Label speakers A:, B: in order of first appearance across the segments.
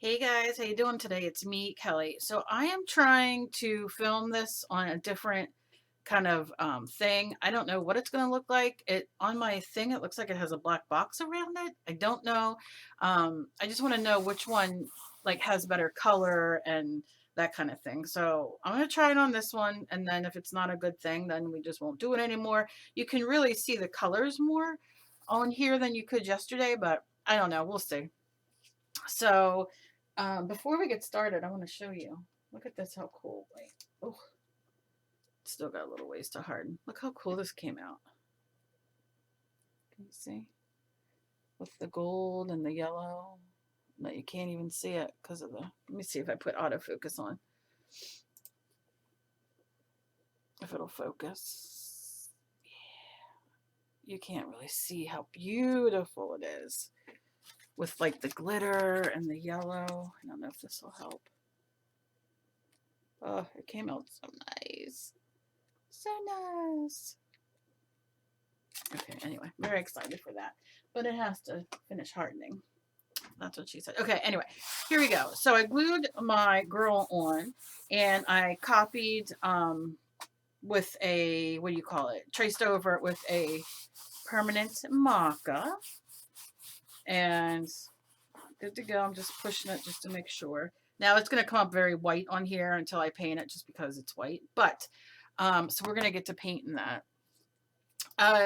A: Hey guys, how you doing today? It's me, Kelly. So I am trying to film this on a different kind of thing. I don't know what it's going to look like. It on my thing, it looks like it has a black box around it. I don't know. I just want to know which one like has better color and that kind of thing. So I'm going to try it on this one, and then if it's not a good thing, then we just won't do it anymore. You can really see the colors more on here than you could yesterday, but I don't know. We'll see. So before we get started, I want to show you. Look at this, how cool. Wait. Oh, still got a little ways to harden. Look how cool this came out. Can you see? With the gold and the yellow. No, you can't even see it because of the... Let me see if I put autofocus on. If it'll focus. Yeah. You can't really see how beautiful it is. With like the glitter and the yellow. I don't know if this will help. Oh, it came out so nice. So nice. Okay, anyway, very excited for that. But it has to finish hardening. That's what she said. Okay, anyway, here we go. So I glued my girl on and I copied with a, what do you call it? Traced over it with a permanent marker. And good to go. I'm just pushing it just to make sure. Now it's going to come up very white on here until I paint it just because it's white. But, so we're going to get to painting that.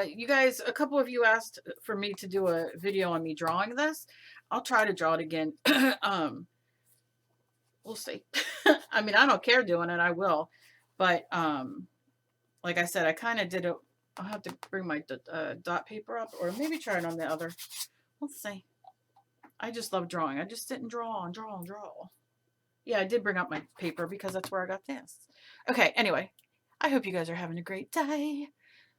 A: You guys, a couple of you asked for me to do a video on me drawing this. I'll try to draw it again. We'll see. I mean, I don't care doing it. I will. But like I said, I kind of did it. I'll have to bring my dot paper up or maybe try it on the other. We'll see. I just love drawing. I just sit and draw and draw and draw. Yeah, I did bring up my paper because that's where I got this. Okay, anyway, I hope you guys are having a great day.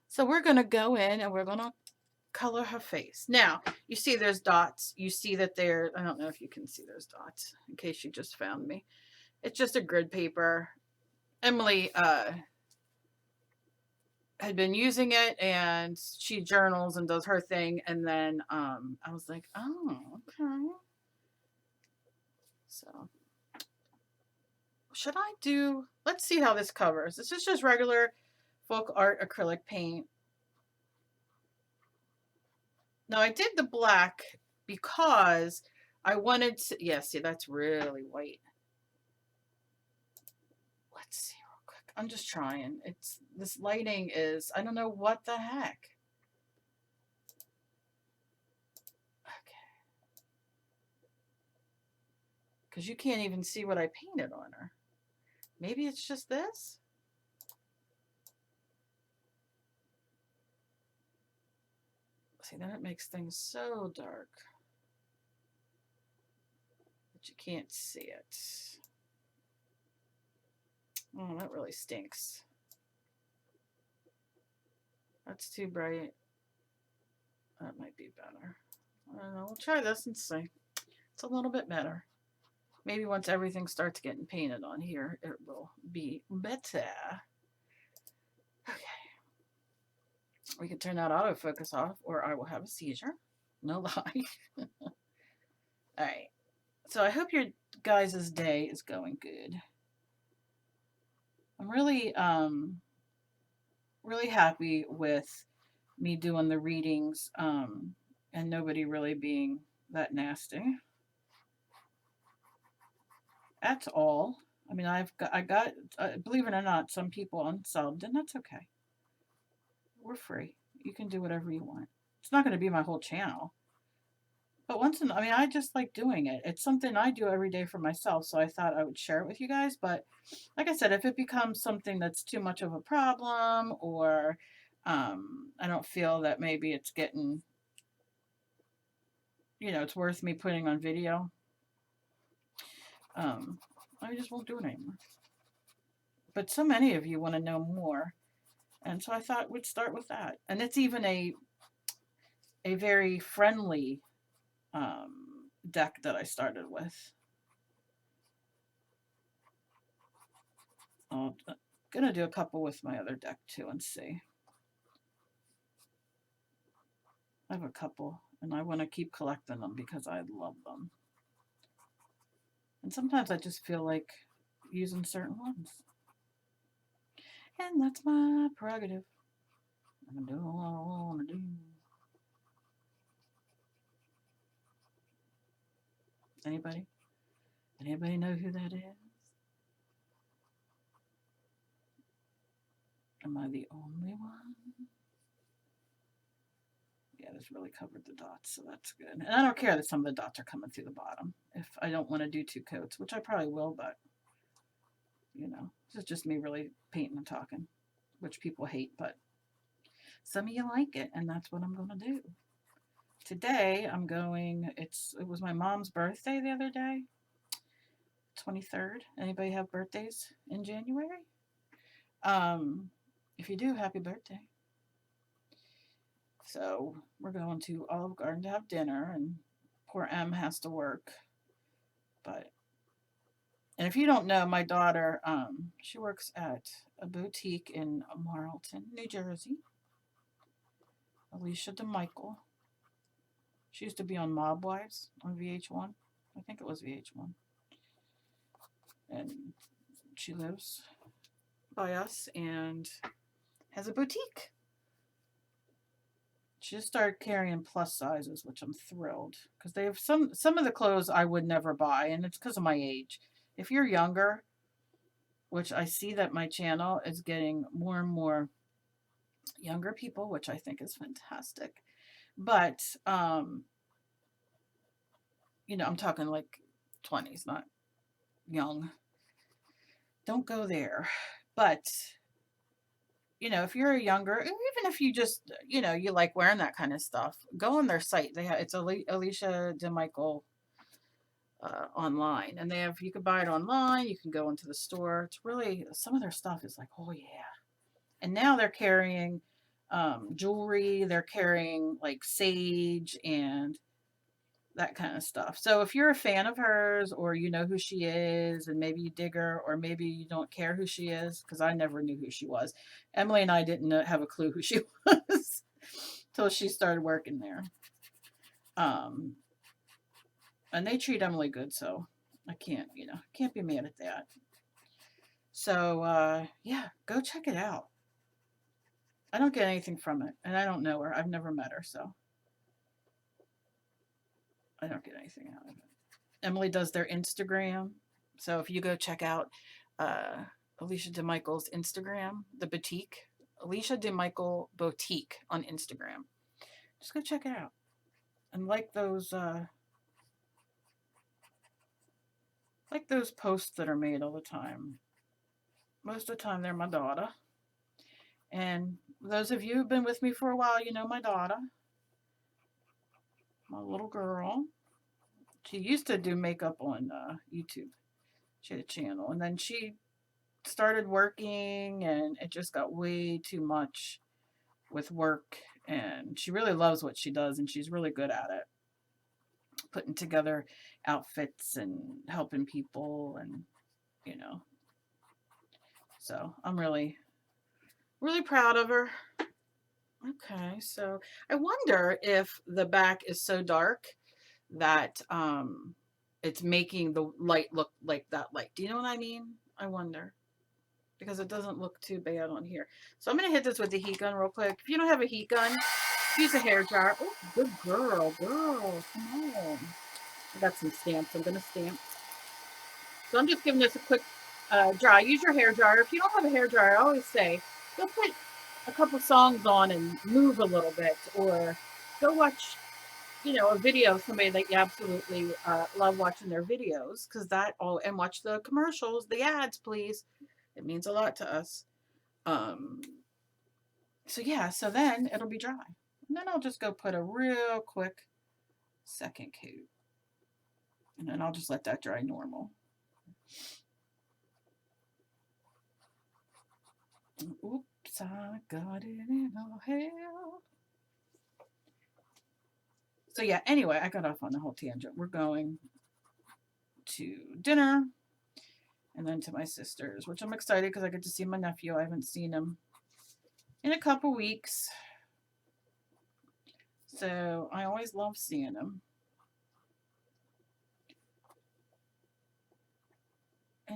A: So we're going to go in and we're going to color her face. Now, you see there's dots. You see that there, I don't know if you can see those dots in case you just found me. It's just a grid paper. Emily had been using it and she journals and does her thing. And then I was like, oh, okay. So should I do, let's see how this covers. This is just regular folk art acrylic paint. Now I did the black because I wanted to, yeah, see, that's really white. Let's see real quick. I'm just trying. It's, this lighting is, I don't know what the heck. Okay. Because you can't even see what I painted on her. Maybe it's just this? See, then it makes things so dark that you can't see it. Oh, that really stinks. That's too bright. That might be better. I don't know. We'll try this and see. It's a little bit better. Maybe once everything starts getting painted on here, it will be better. Okay. We can turn that autofocus off or I will have a seizure. No lie. All right. So I hope your guys' day is going good. I'm really, really happy with me doing the readings and nobody really being that nasty. That's all. I mean, I got, believe it or not, some people unsubbed, and that's okay. We're free. You can do whatever you want. It's not going to be my whole channel. But once in, I mean, I just like doing it. It's something I do every day for myself, so I thought I would share it with you guys. But like I said, if it becomes something that's too much of a problem or I don't feel that maybe it's getting, you know, it's worth me putting on video, I just won't do it anymore. But so many of you want to know more. And so I thought we'd start with that. And it's even a very friendly deck that I started with. I'm gonna do a couple with my other deck too and see. I have a couple and I want to keep collecting them because I love them. And sometimes I just feel like using certain ones. And that's my prerogative. I'm going to do what I want to do. Anybody? Anybody know who that is? Am I the only one? Yeah, this really covered the dots, so that's good. And I don't care that some of the dots are coming through the bottom. If I don't want to do 2 coats, which I probably will, but, you know, this is just me really painting and talking, which people hate, but some of you like it, and that's what I'm going to do. Today, I'm going, it was my mom's birthday the other day, 23rd. Anybody have birthdays in January? If you do, happy birthday. So we're going to Olive Garden to have dinner, and poor Em has to work. But, and if you don't know, my daughter, she works at a boutique in Marlton, New Jersey. Alicia DeMichael. She used to be on Mob Wives on VH1. I think it was VH1. And she lives by us and has a boutique. She just started carrying plus sizes, which I'm thrilled, because they have some of the clothes I would never buy, and it's because of my age. If you're younger, which I see that my channel is getting more and more younger people, which I think is fantastic. But you know, I'm talking like 20s, not young. Don't go there. But you know, if you're a younger, even if you just, you know, you like wearing that kind of stuff, go on their site. They have, it's Alicia DeMichael online, and they have, you can buy it online. You can go into the store. It's really, some of their stuff is like, oh yeah. And now they're carrying jewelry. They're carrying like sage and that kind of stuff. So if you're a fan of hers, or you know who she is, and maybe you dig her, or maybe you don't care who she is, because I never knew who she was. Emily and I didn't have a clue who she was till she started working there. And they treat Emily good, so I can't, you know, can't be mad at that. So yeah, go check it out. I don't get anything from it, and I don't know her. I've never met her, so I don't get anything out of it. Emily does their Instagram. So if you go check out Alicia DeMichael's Instagram, the boutique, Alicia DeMichael Boutique on Instagram. Just go check it out. And like those posts that are made all the time. Most of the time they're my daughter. And those of you who've been with me for a while, you know my daughter. My little girl. She used to do makeup on YouTube. She had a channel, and then she started working, and it just got way too much with work, and she really loves what she does, and she's really good at it, putting together outfits and helping people, and you know, so I'm really proud of her. Okay, so I wonder if the back is so dark that it's making the light look like that light. Do you know what I mean? I wonder, because it doesn't look too bad on here. So I'm going to hit this with the heat gun real quick. If you don't have a heat gun, use a hair dryer. Oh, good girl, come on. I got some stamps. I'm going to stamp. So I'm just giving this a quick dry. Use your hair dryer. If you don't have a hair dryer, I always say, go put a couple songs on and move a little bit, or go watch, you know, a video of somebody that you absolutely love watching their videos, because that all, and watch the commercials, the ads, please. It means a lot to us. So yeah, so then it'll be dry. And then I'll just go put a real quick second coat. And then I'll just let that dry normal. Oops, I got it in a hell. So yeah, anyway, I got off on the whole tangent. We're going to dinner and then to my sister's, which I'm excited because I get to see my nephew. I haven't seen him in a couple weeks. So I always love seeing him.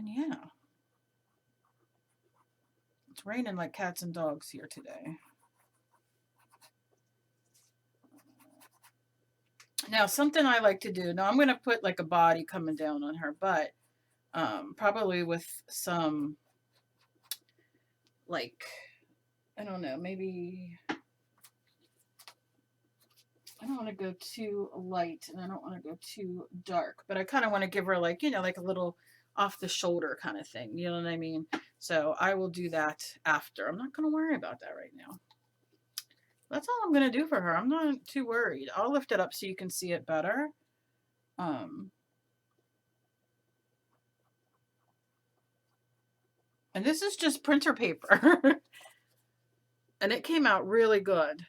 A: And yeah, it's raining like cats and dogs here today. Now, something I like to do, now I'm going to put like a body coming down on her butt, probably with some, like, I don't know, maybe, I don't want to go too light and I don't want to go too dark, but I kind of want to give her like, you know, like a little off the shoulder kind of thing. You know what I mean? So I will do that after. I'm not going to worry about that right now. That's all I'm going to do for her. I'm not too worried. I'll lift it up so you can see it better. And this is just printer paper. And it came out really good.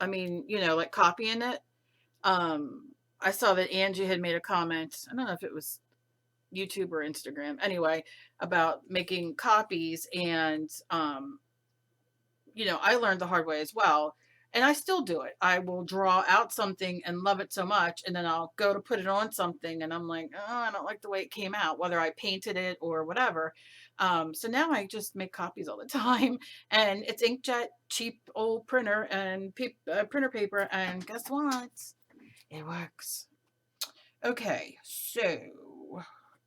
A: I mean, you know, like copying it. I saw that Angie had made a comment. I don't know if it was YouTube or Instagram. Anyway, about making copies. And, you know, I learned the hard way as well. And I still do it. I will draw out something and love it so much. And then I'll go to put it on something. And I'm like, oh, I don't like the way it came out, whether I painted it or whatever. So now I just make copies all the time. And it's inkjet, cheap old printer and printer paper. And guess what? It works. Okay, so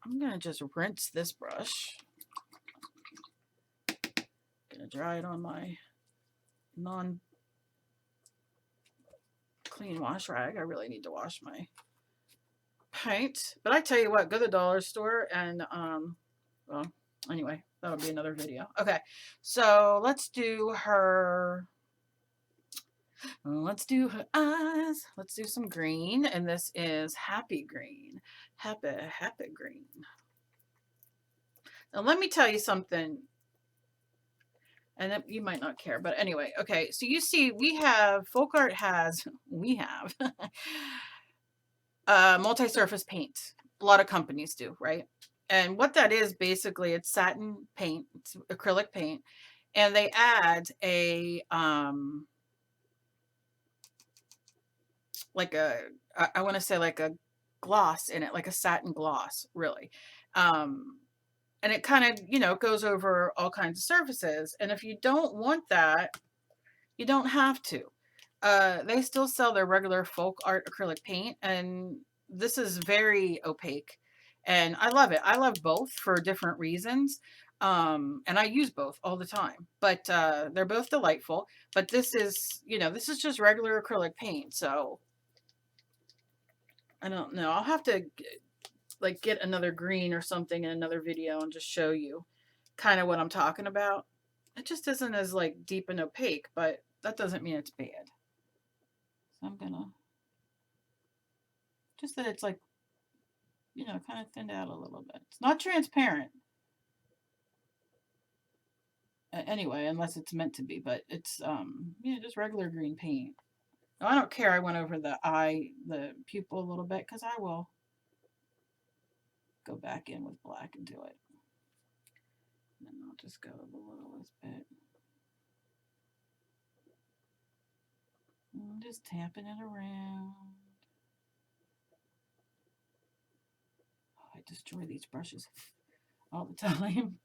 A: I'm going to just rinse this brush. Going to dry it on my non-clean wash rag. I really need to wash my paint. But I tell you what, go to the dollar store and, well, anyway, that'll be another video. Okay, so let's do her eyes. Let's do some green. And this is Happy Green. Happy Green. Now, let me tell you something. And you might not care, but anyway, okay. So you see, Folk Art has multi-surface paint. A lot of companies do, right? And what that is, basically, it's satin paint, it's acrylic paint, and they add a like a, I want to say like a gloss in it, like a satin gloss, really. And it kind of, you know, goes over all kinds of surfaces. And if you don't want that, you don't have to. They still sell their regular Folk Art acrylic paint, and this is very opaque. And I love it. I love both for different reasons. And I use both all the time. But they're both delightful. But this is, you know, this is just regular acrylic paint. So I don't know. I'll have to like get another green or something in another video and just show you kind of what I'm talking about. It just isn't as like deep and opaque, but that doesn't mean it's bad. So I'm gonna, just that it's like, you know, kind of thinned out a little bit. It's not transparent. Anyway, unless it's meant to be, but it's, you know, just regular green paint. Now, I don't care. I went over the pupil a little bit because I will go back in with black and do it. And then I'll just go the littlest bit. And just tapping it around. Oh, I destroy these brushes all the time.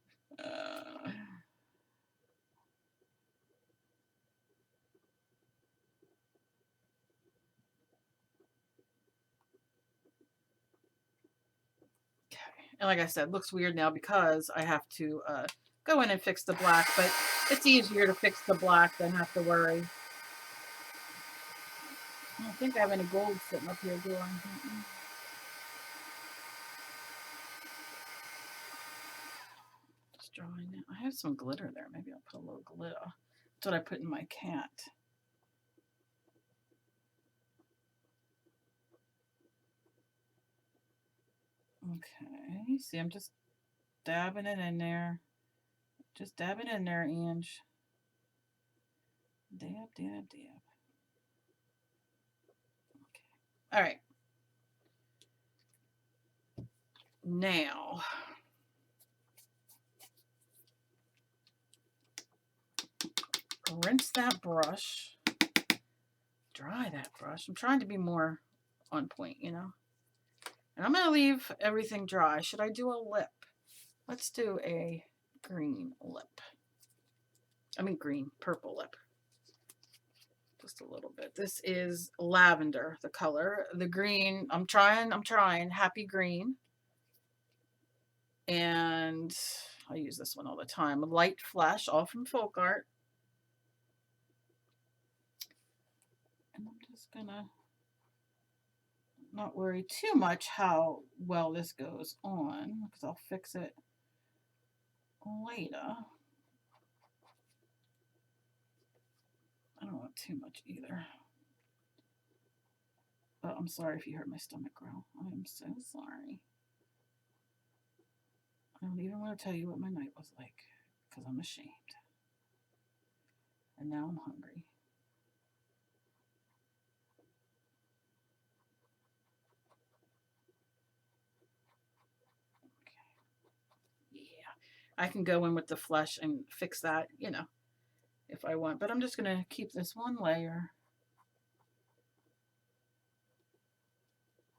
A: And like I said, looks weird now because I have to go in and fix the black, but it's easier to fix the black than have to worry. I don't think I have any gold sitting up here, do I? Just drawing it. I have some glitter there. Maybe I'll put a little glitter. That's what I put in my cat. Okay, see, I'm just dabbing it in there. Just dab it in there, Ange. Dab, dab, dab. Okay. All right. Now, rinse that brush. Dry that brush. I'm trying to be more on point, you know. And I'm going to leave everything dry. Should I do a lip? Let's do a green lip. I mean green, purple lip. Just a little bit. This is lavender, the color. The green, I'm trying, happy green. And I use this one all the time. Light Flesh, all from Folk Art. And I'm just gonna not worry too much how well this goes on, because I'll fix it later. I don't want too much either. But I'm sorry if you heard my stomach growl. I'm so sorry. I don't even want to tell you what my night was like, because I'm ashamed. And now I'm hungry. Okay. Yeah. I can go in with the flesh and fix that, you know, if I want. But I'm just going to keep this one layer.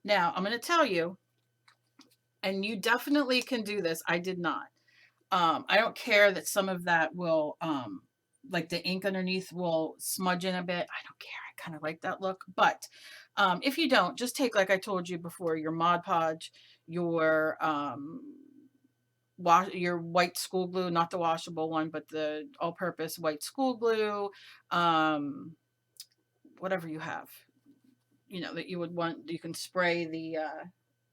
A: Now, I'm going to tell you, and you definitely can do this. I did not. I don't care that some of that will, like the ink underneath will smudge in a bit. I don't care. I kind of like that look. But if you don't, just take, like I told you before, your Mod Podge, your white school glue, not the washable one, but the all-purpose white school glue, whatever you have, you know, that you would want. You can spray the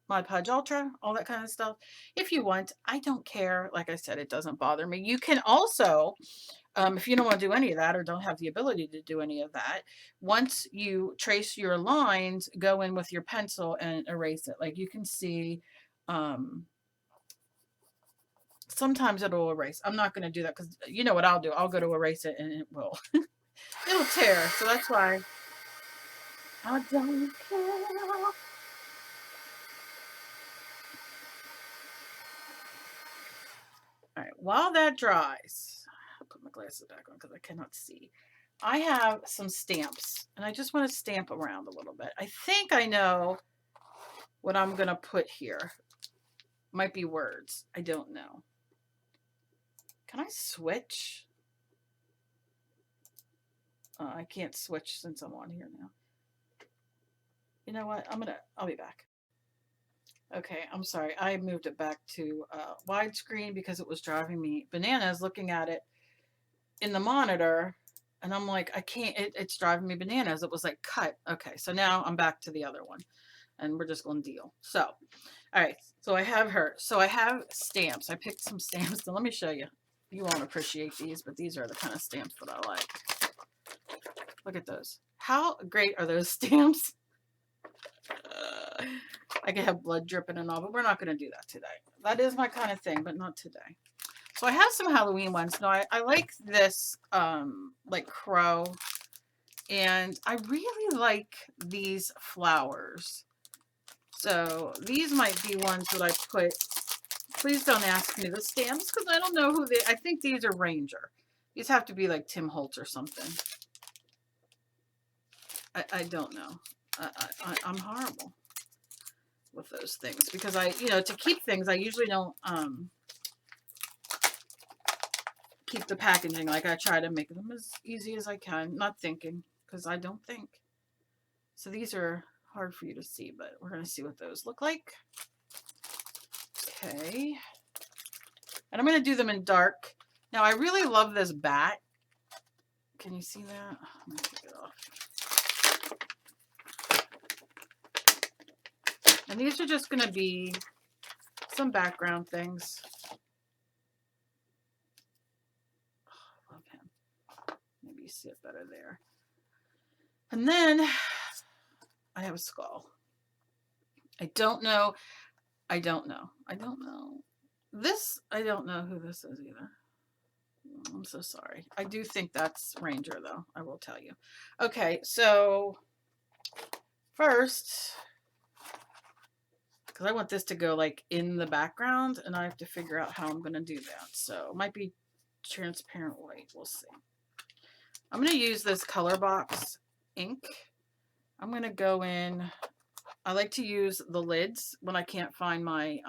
A: Mod Podge Ultra, all that kind of stuff. If you want, I don't care. Like I said, it doesn't bother me. You can also, if you don't want to do any of that or don't have the ability to do any of that, once you trace your lines, go in with your pencil and erase it. Like you can see, sometimes it'll erase. I'm not going to do that because you know what I'll do. I'll go to erase it and it will, it'll tear. So that's why I don't care. All right, while that dries, I'll put my glasses back on because I cannot see. I have some stamps and I just want to stamp around a little bit. I think I know what I'm going to put here. Might be words. I don't know. Can I switch? I can't switch since I'm on here now. You know what? I'll be back. Okay, I'm sorry. I moved it back to widescreen because it was driving me bananas looking at it in the monitor. And I'm like, I can't, it's driving me bananas. It was like cut. Okay, so now I'm back to the other one and we're just going to deal. So, all right, so I have her. So I have stamps. I picked some stamps. So let me show you. You won't appreciate these, but these are the kind of stamps that I like. Look at those. How great are those stamps? I could have blood dripping and all, but we're not going to do that today. That is my kind of thing, but not today. So I have some Halloween ones. No, I like this, like crow. And I really like these flowers. So these might be ones that I put. Please don't ask me the stamps because I don't know who they, I think these are Ranger. These have to be like Tim Holtz or something. I don't know. I'm horrible with those things because you know, to keep things, I usually don't keep the packaging. Like I try to make them as easy as I can, not thinking because I don't think. So these are hard for you to see, but we're going to see what those look like. Okay. And I'm going to do them in dark. Now I really love this bat. Can you see that? I'm going to take it off. And these are just going to be some background things. Oh, I love him. Maybe you see it better there. And then I have a skull. I don't know. This, I don't know who this is either. I'm so sorry. I do think that's Ranger though, I will tell you. Okay, so first, because I want this to go like in the background and I have to figure out how I'm going to do that. So it might be transparent white. We'll see. I'm going to use this color box ink. I'm going to go in. I like to use the lids when I can't find my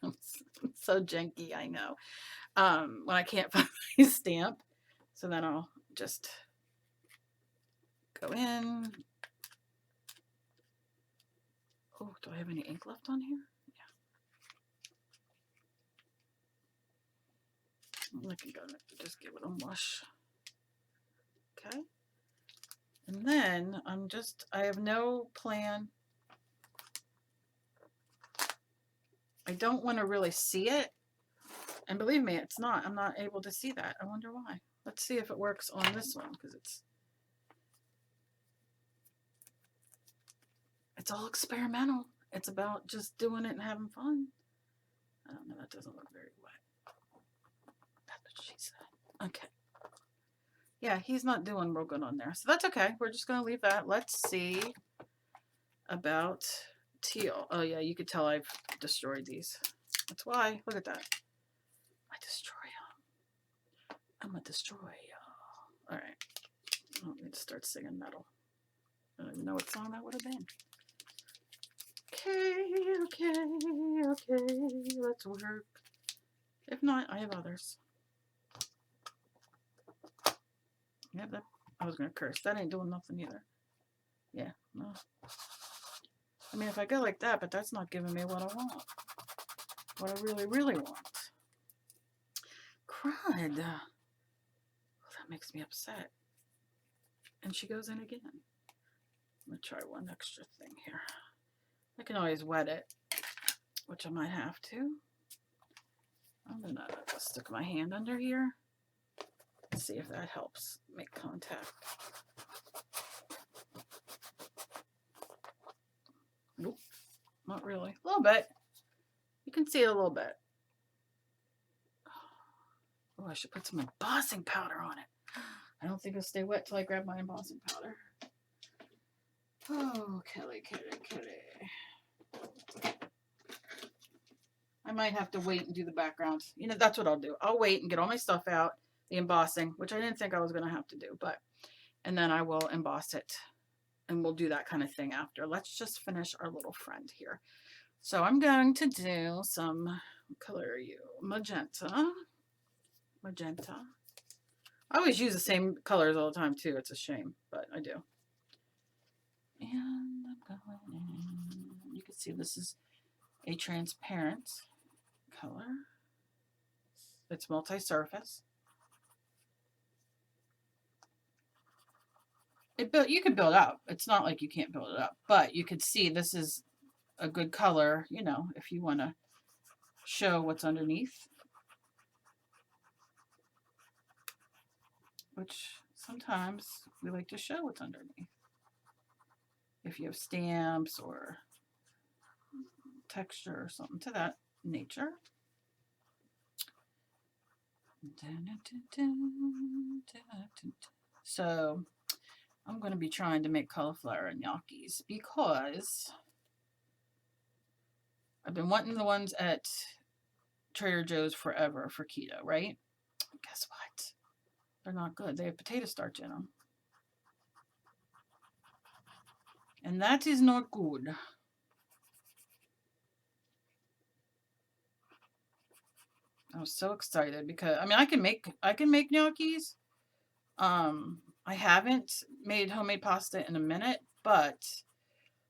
A: I'm so janky, I know. When I can't find my stamp. So then I'll just go in. Oh, do I have any ink left on here? Yeah. I can go just give it a mush. Okay. And then I have no plan. I don't want to really see it. And believe me, I'm not able to see that. I wonder why. Let's see if it works on this one, because it's all experimental. It's about just doing it and having fun. I don't know, that doesn't look very wet. That's what she said. Okay. Yeah, he's not doing real good on there. So that's okay. We're just going to leave that. Let's see about teal. Oh yeah, you could tell I've destroyed these. That's why. Look at that. I destroy them. I'm a destroyer. All right. I don't need to start singing metal. I don't even know what song that would have been. Okay. Let's work. If not, I have others. Yeah, that I was gonna curse. That ain't doing nothing either. Yeah, no. I mean, if I go like that, but that's not giving me what I want. What I really, really want. Crud. Well, that makes me upset. And she goes in again. I'm gonna try one extra thing here. I can always wet it, which I might have to. I'm gonna just stick my hand under here. See if that helps make contact. Nope, not really. A little bit. You can see it a little bit. Oh, I should put some embossing powder on it. I don't think it'll stay wet till I grab my embossing powder. Oh, Kelly. I might have to wait and do the background. You know, that's what I'll do. I'll wait and get all my stuff out, the embossing, which I didn't think I was going to have to do, and then I will emboss it, and we'll do that kind of thing after. Let's just finish our little friend here. So I'm going to do some, what color are you? Magenta. I always use the same colors all the time too. It's a shame, but I do. And I'm going in. You can see this is a transparent color. It's multi-surface. You can build up. It's not like you can't build it up, but you could see this is a good color, you know, if you want to show what's underneath. Which sometimes we like to show what's underneath. If you have stamps or texture or something to that nature. So I'm going to be trying to make cauliflower gnocchis because I've been wanting the ones at Trader Joe's forever for keto, right? Guess what? They're not good. They have potato starch in them. And that is not good. I was so excited because I mean I can make gnocchis. I haven't made homemade pasta in a minute, but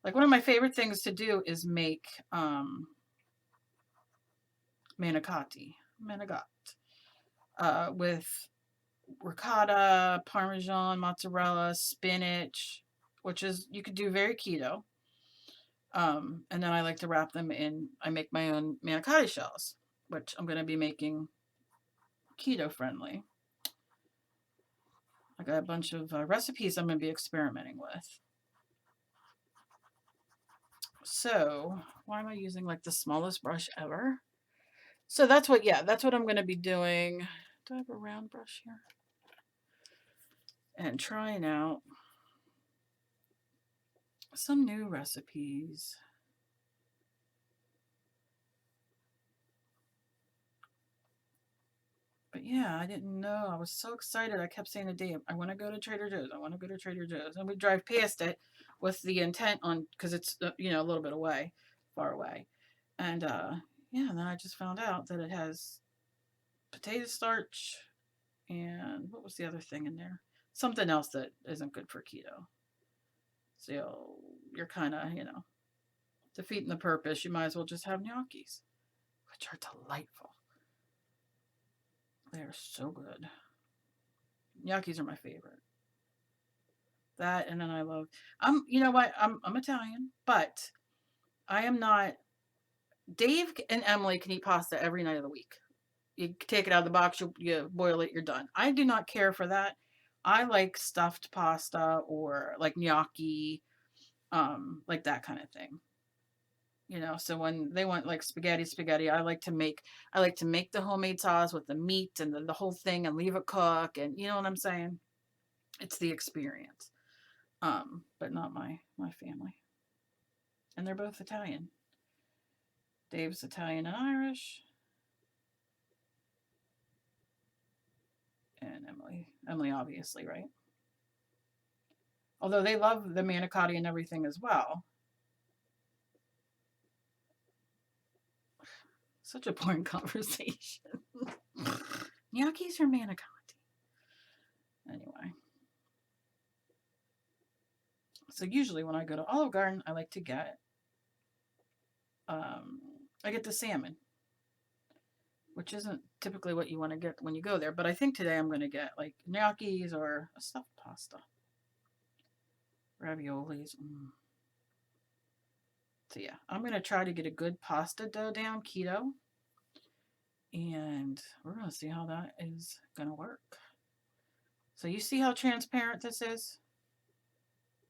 A: like one of my favorite things to do is make manicotti with ricotta, parmesan, mozzarella, spinach, which is you could do very keto. And then I like to wrap them in. I make my own manicotti shells, which I'm going to be making keto friendly. I got a bunch of recipes I'm going to be experimenting with. So why am I using like the smallest brush ever? So that's what I'm going to be doing. Do I have a round brush here? And trying out some new recipes. But yeah, I didn't know. I was so excited. I kept saying to Dave, I want to go to Trader Joe's. I want to go to Trader Joe's. And we drive past it with the intent on, because it's, you know, a little bit away, far away. And, yeah, and then I just found out that it has potato starch and what was the other thing in there? Something else that isn't good for keto. So you're kind of, defeating the purpose. You might as well just have gnocchis, which are delightful. They are so good. Gnocchis are my favorite. That, and then I love. You know what? I'm Italian, but I am not. Dave and Emily can eat pasta every night of the week. You take it out of the box, you boil it, you're done. I do not care for that. I like stuffed pasta or like gnocchi, like that kind of thing. So when they want like spaghetti, I like to make the homemade sauce with the meat and the whole thing and leave it cook, and you know what I'm saying? It's the experience. But not my family. And they're both Italian. Dave's Italian and Irish. And Emily obviously, right? Although they love the manicotti and everything as well. Such a boring conversation. Gnocchis or manicotti? Anyway. So usually when I go to Olive Garden, I like to get, I get the salmon, which isn't typically what you want to get when you go there. But I think today I'm going to get like gnocchis or a stuffed pasta. Raviolis. So yeah, I'm going to try to get a good pasta dough down keto. And we're going to see how that is going to work. So you see how transparent this is?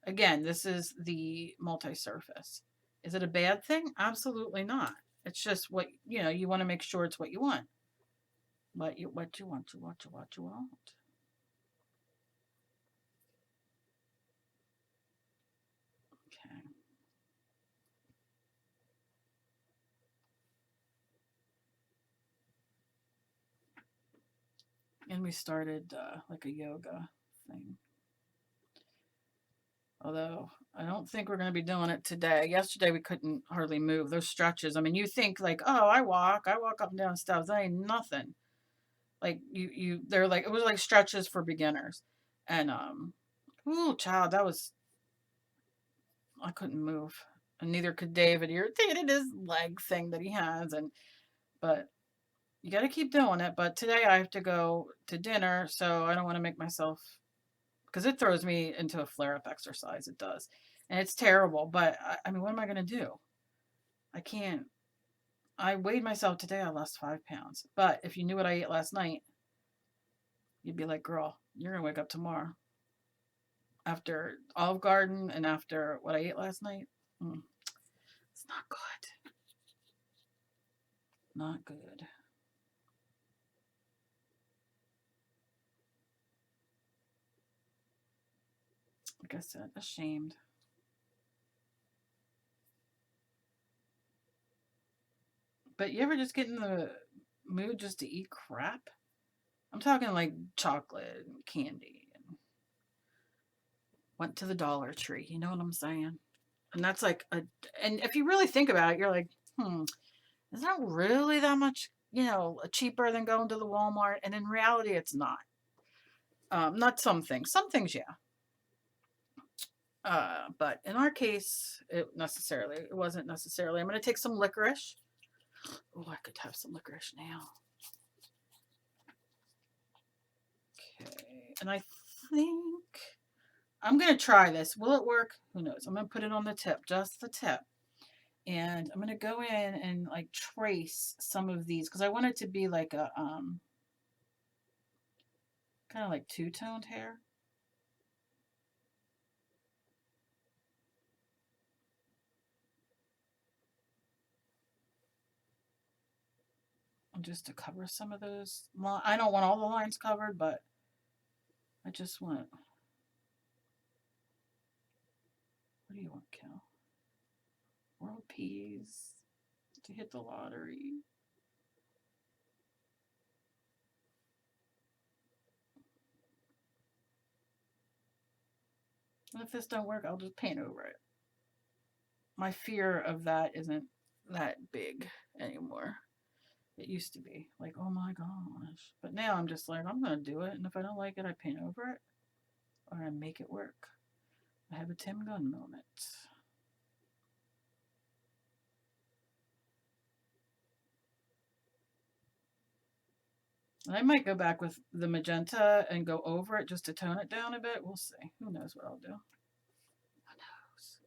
A: Again, this is the multi-surface. Is it a bad thing? Absolutely not. It's just what, you want to make sure it's what you want. What you want. Okay. And we started like a yoga thing. Although I don't think we're going to be doing it today. Yesterday we couldn't hardly move. Those stretches. I mean, you think like, oh, I walk up and down steps. That ain't nothing. Like they're like, it was like stretches for beginners. And ooh, child, I couldn't move. And neither could David. Irritated his leg thing that he has. But you got to keep doing it. But today I have to go to dinner, so I don't want to make myself, because it throws me into a flare-up exercise. It does. And it's terrible. But I mean, what am I going to do? I can't. I weighed myself today. I lost 5 pounds. But if you knew what I ate last night, you'd be like, girl, you're going to wake up tomorrow. After Olive Garden and after what I ate last night, it's not good. Not good. Like I said, ashamed. But you ever just get in the mood just to eat crap? I'm talking like chocolate and candy, and went to the Dollar Tree. You know what I'm saying? And that's like and if you really think about it, you're like, is that really that much, cheaper than going to the Walmart? And in reality, it's not. Not some things. Some things, yeah. But in our case, it wasn't necessarily. I'm going to take some licorice. Oh, I could have some licorice now. Okay, and I think I'm going to try this. Will it work? Who knows? I'm going to put it on the tip, just the tip. And I'm going to go in and like trace some of these because I want it to be like a kind of like two-toned hair. Just to cover some of those. I don't want all the lines covered, but I just want. What do you want, Cal? World peas to hit the lottery. And if this don't work, I'll just paint over it. My fear of that isn't that big anymore. It used to be like, oh my gosh. But now I'm just like, I'm going to do it. And if I don't like it, I paint over it or I make it work. I have a Tim Gunn moment. I might go back with the magenta and go over it just to tone it down a bit. We'll see. Who knows what I'll do. Who knows?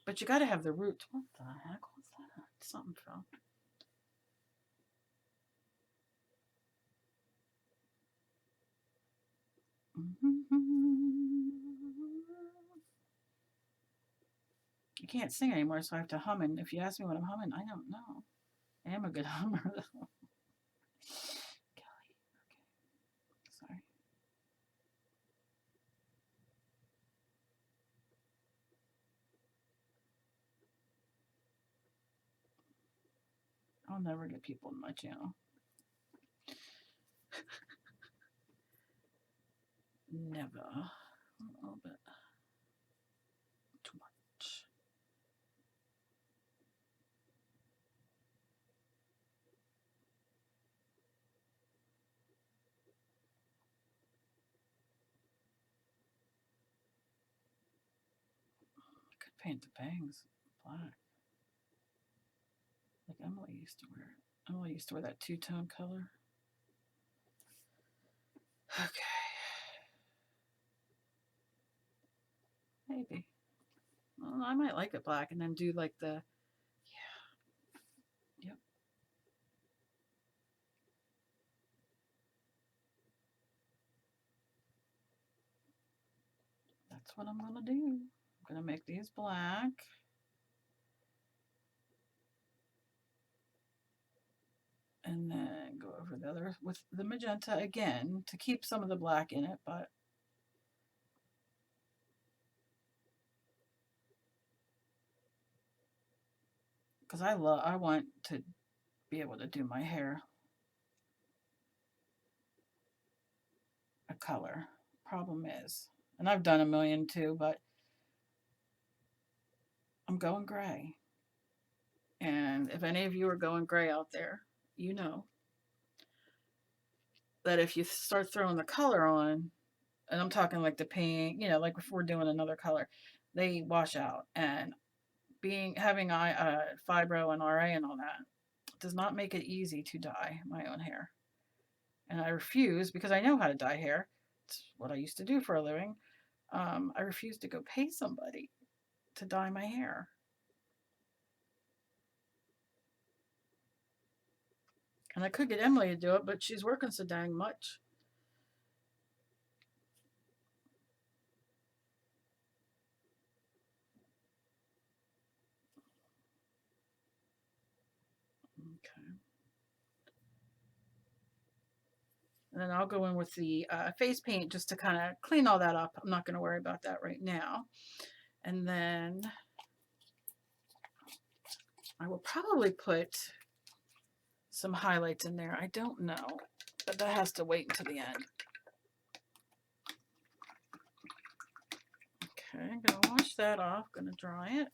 A: But you got to have the roots. What the heck was that? Something fell. You can't sing anymore, so I have to hum. And if you ask me what I'm humming, I don't know. I am a good hummer, though. Kelly. Okay. Sorry. I'll never get people in my channel. Never. A little bit. Too much. I could paint the bangs black. Like Emily used to wear it. Emily used to wear that two-tone color. Okay. Maybe. Well, I might like it black and then do like the, yeah. Yep. That's what I'm going to do. I'm going to make these black. And then go over the other with the magenta again to keep some of the black in it, but because I want to be able to do my hair a color. Problem is, and I've done a million too, but I'm going gray. And if any of you are going gray out there, you know that if you start throwing the color on, and I'm talking like the pink, you know, like if we're doing another color, they wash out. And having fibro and RA and all that does not make it easy to dye my own hair. And I refuse, because I know how to dye hair. It's what I used to do for a living. I refuse to go pay somebody to dye my hair. And I could get Emily to do it, but she's working so dang much. Okay. And then I'll go in with the face paint just to kind of clean all that up. I'm not going to worry about that right now. And then I will probably put some highlights in there. I don't know, but that has to wait until the end. Okay, I'm going to wash that off. Going to dry it.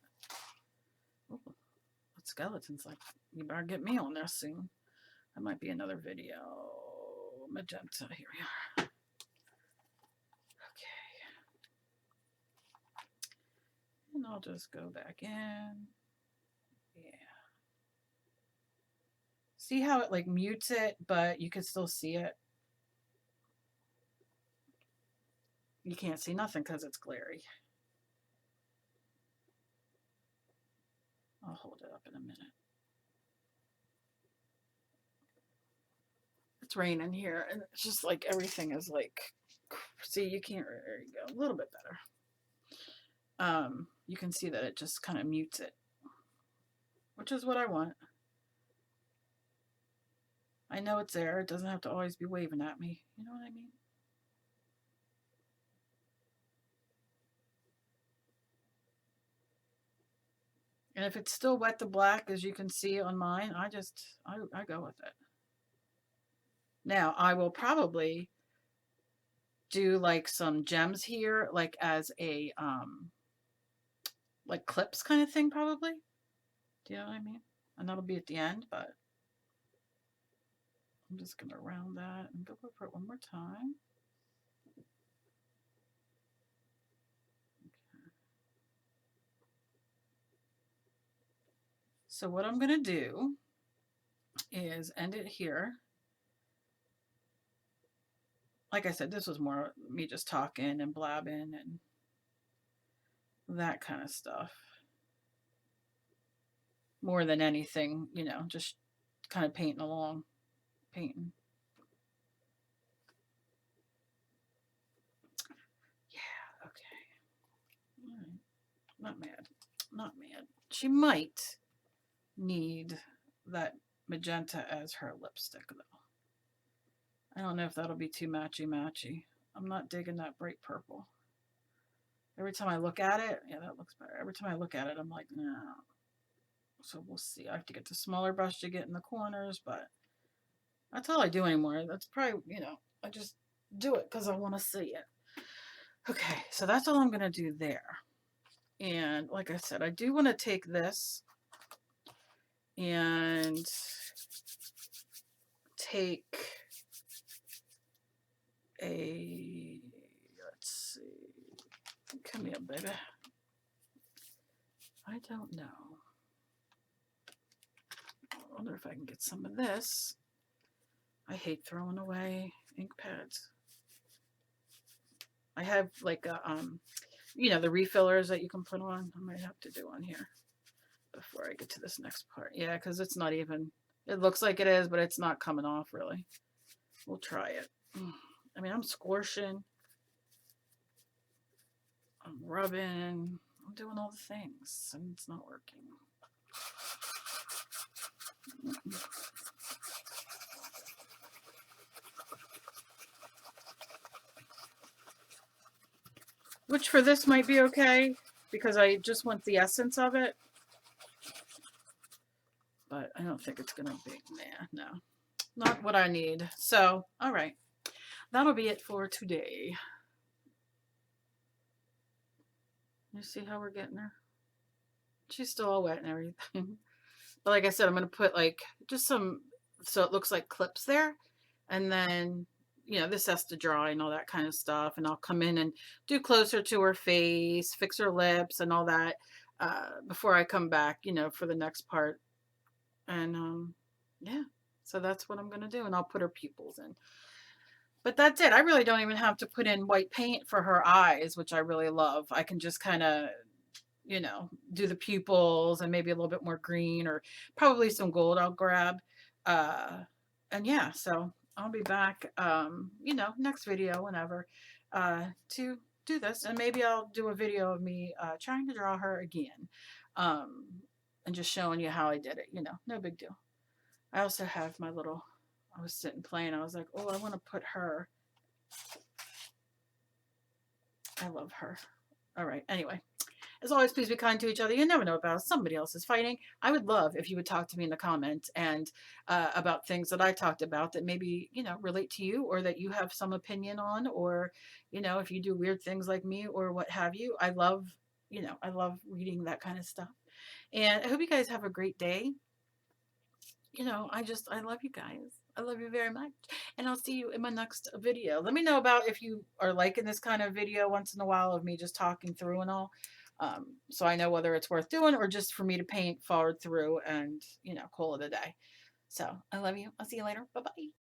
A: Ooh, that skeleton's like, you better get me on there soon. That might be another video. Magenta, here we are. Okay. And I'll just go back in. Yeah. See how it like mutes it, but you can still see it? You can't see nothing because it's glary. I'll hold it up in a minute. It's raining here, and it's just like everything is like, see, you can't, there you go, a little bit better. You can see that it just kind of mutes it, which is what I want. I know it's there. It doesn't have to always be waving at me. You know what I mean? And if it's still wet to black, as you can see on mine, I go with it. Now, I will probably do like some gems here, like as a, like clips kind of thing, probably. Do you know what I mean? And that'll be at the end, but I'm just going to round that and go over it one more time. Okay. So what I'm going to do is end it here. Like I said, this was more me just talking and blabbing and that kind of stuff. More than anything, you know, just kind of painting along, painting. Yeah, okay. All right. Not mad. Not mad. She might need that magenta as her lipstick, though. I don't know if that'll be too matchy-matchy. I'm not digging that bright purple. Every time I look at it, yeah, that looks better. Every time I look at it, I'm like, no. So we'll see. I have to get the smaller brush to get in the corners, but that's all I do anymore. That's probably, you know, I just do it because I want to see it. Okay, so that's all I'm going to do there. And like I said, I do want to take this and take a, let's see, come here, baby. I don't know. I wonder if I can get some of this. I hate throwing away ink pads. I have like a, you know, the refillers that you can put on. I might have to do one here before I get to this next part. Yeah, because it's not even, it looks like it is, but it's not coming off really. We'll try it. I mean, I'm squishing. I'm rubbing. I'm doing all the things, and it's not working. Which for this might be okay, because I just want the essence of it. But I don't think it's going to be, nah, no. Not what I need. So, all right. That'll be it for today. You see how we're getting her? She's still all wet and everything. But like I said, I'm going to put like just some, so it looks like clips there. And then, you know, this has to dry and all that kind of stuff. And I'll come in and do closer to her face, fix her lips and all that before I come back, you know, for the next part. And yeah, so that's what I'm going to do. And I'll put her pupils in. But that's it. I really don't even have to put in white paint for her eyes, which I really love. I can just kind of, you know, do the pupils and maybe a little bit more green or probably some gold I'll grab. And yeah, so I'll be back, you know, next video, whenever, to do this. And maybe I'll do a video of me trying to draw her again, and just showing you how I did it. You know, no big deal. I also have my little, I was sitting playing. I was like, oh, I want to put her. I love her. All right. Anyway, as always, please be kind to each other. You never know about somebody else is fighting. I would love if you would talk to me in the comments and about things that I talked about that maybe, you know, relate to you or that you have some opinion on, or, you know, if you do weird things like me or what have you. I love, you know, I love reading that kind of stuff. And I hope you guys have a great day. You know, I love you guys. I love you very much. And I'll see you in my next video. Let me know about if you are liking this kind of video once in a while of me just talking through and all. So I know whether it's worth doing or just for me to paint forward through and, you know, call it a day. So I love you. I'll see you later. Bye-bye.